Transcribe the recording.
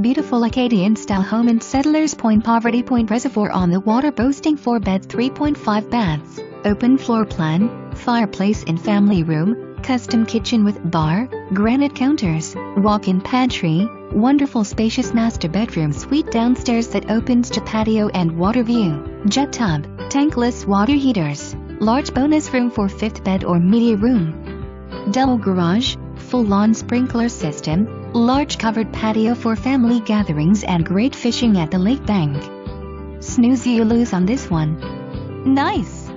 Beautiful Acadian Style Home in Settlers Point, Poverty Point, Reservoir on the water, boasting 4 beds, 3.5 baths, open floor plan, fireplace in family room, custom kitchen with bar, granite counters, walk-in pantry, wonderful spacious master bedroom suite downstairs that opens to patio and water view, jet tub, tankless water heaters, large bonus room for 5th bed or media room, double garage, full lawn sprinkler system, large covered patio for family gatherings and great fishing at the lake bank. Snooze, you lose on this one. Nice!